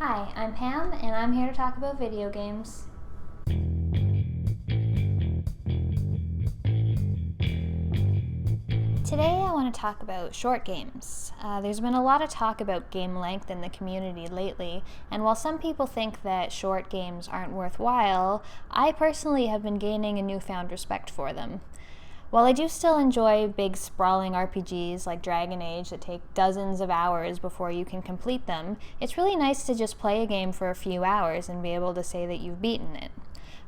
Hi, I'm Pam, and I'm here to talk about video games. Today I want to talk about short games. There's been a lot of talk about game length in the community lately, and while some people think that short games aren't worthwhile, I personally have been gaining a newfound respect for them. While I do still enjoy big sprawling RPGs like Dragon Age that take dozens of hours before you can complete them, it's really nice to just play a game for a few hours and be able to say that you've beaten it.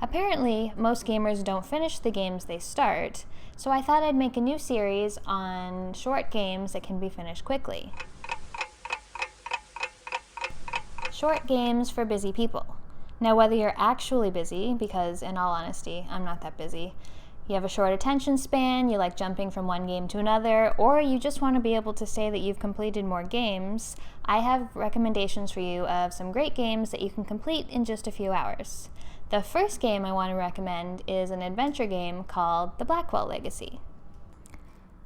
Apparently, most gamers don't finish the games they start, so I thought I'd make a new series on short games that can be finished quickly. Short games for busy people. Now, whether you're actually busy, because in all honesty, I'm not that busy, you have a short attention span, you like jumping from one game to another, or you just want to be able to say that you've completed more games, I have recommendations for you of some great games that you can complete in just a few hours. The first game I want to recommend is an adventure game called the Blackwell Legacy.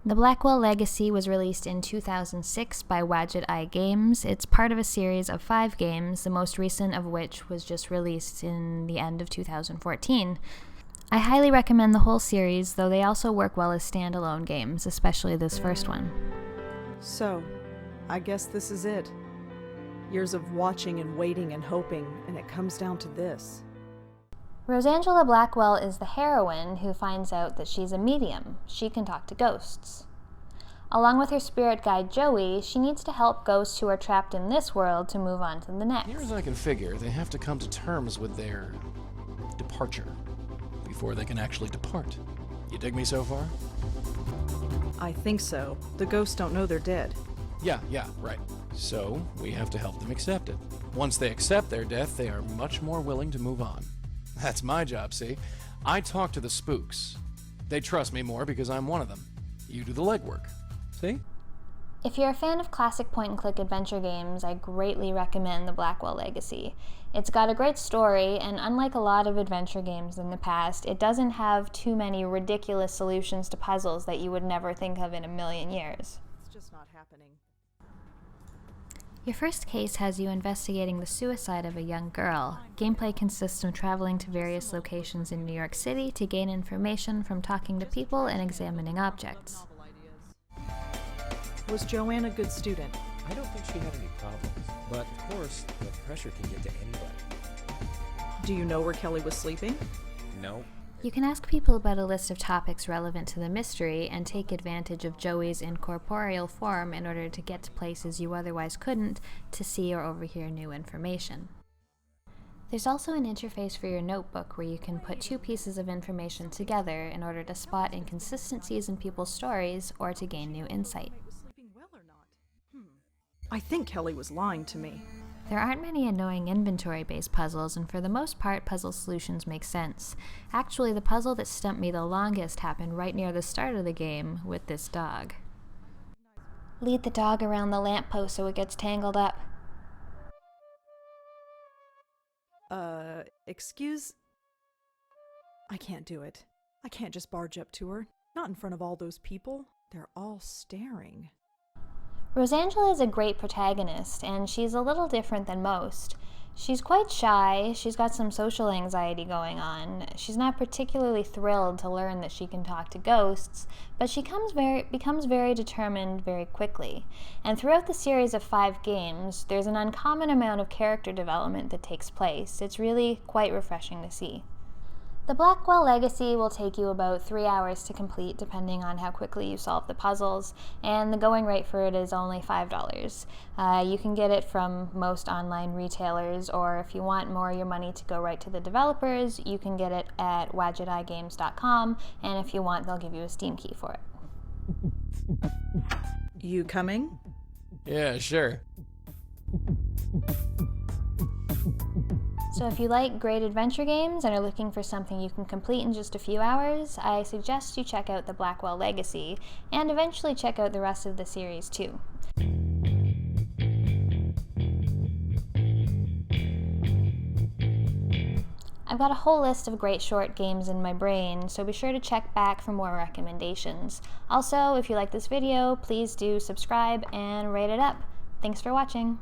The Blackwell Legacy was released in 2006 by Wadget Eye Games. It's part of a series of 5 games, the most recent of which was just released in the end of 2014. I highly recommend the whole series, though they also work well as standalone games, especially this first one. So, I guess this is it. Years of watching and waiting and hoping, and it comes down to this. Rosangela Blackwell is the heroine who finds out that she's a medium. She can talk to ghosts. Along with her spirit guide Joey, she needs to help ghosts who are trapped in this world to move on to the next. Near as I can figure, they have to come to terms with their departure before they can actually depart. You dig me so far? I think so. The ghosts don't know they're dead. Yeah, right. So, we have to help them accept it. Once they accept their death, they are much more willing to move on. That's my job, see? I talk to the spooks. They trust me more because I'm one of them. You do the legwork. See? If you're a fan of classic point-and-click adventure games, I greatly recommend the Blackwell Legacy. It's got a great story, and unlike a lot of adventure games in the past, it doesn't have too many ridiculous solutions to puzzles that you would never think of in a million years. It's just not happening. Your first case has you investigating the suicide of a young girl. Gameplay consists of traveling to various locations in New York City to gain information from talking to people and examining objects. Was Joanne a good student? I don't think she had any problems, but of course, the pressure can get to anybody. Do you know where Kelly was sleeping? No. You can ask people about a list of topics relevant to the mystery and take advantage of Joey's incorporeal form in order to get to places you otherwise couldn't to see or overhear new information. There's also an interface for your notebook where you can put 2 pieces of information together in order to spot inconsistencies in people's stories or to gain new insight. I think Kelly was lying to me. There aren't many annoying inventory-based puzzles, and for the most part, puzzle solutions make sense. Actually, the puzzle that stumped me the longest happened right near the start of the game with this dog. Lead the dog around the lamppost so it gets tangled up. Excuse? I can't do it. I can't just barge up to her. Not in front of all those people. They're all staring. Rosangela is a great protagonist, and she's a little different than most. She's quite shy, she's got some social anxiety going on, she's not particularly thrilled to learn that she can talk to ghosts, but she becomes very determined very quickly. And throughout the series of 5 games, there's an uncommon amount of character development that takes place. It's really quite refreshing to see. The Blackwell Legacy will take you about 3 hours to complete depending on how quickly you solve the puzzles, and the going rate for it is only $5. You can get it from most online retailers, or if you want more of your money to go right to the developers, you can get it at wadgeteygames.com, and if you want, they'll give you a Steam key for it. You coming? Yeah, sure. So if you like great adventure games and are looking for something you can complete in just a few hours, I suggest you check out the Blackwell Legacy, and eventually check out the rest of the series too. I've got a whole list of great short games in my brain, so be sure to check back for more recommendations. Also, if you like this video, please do subscribe and rate it up. Thanks for watching.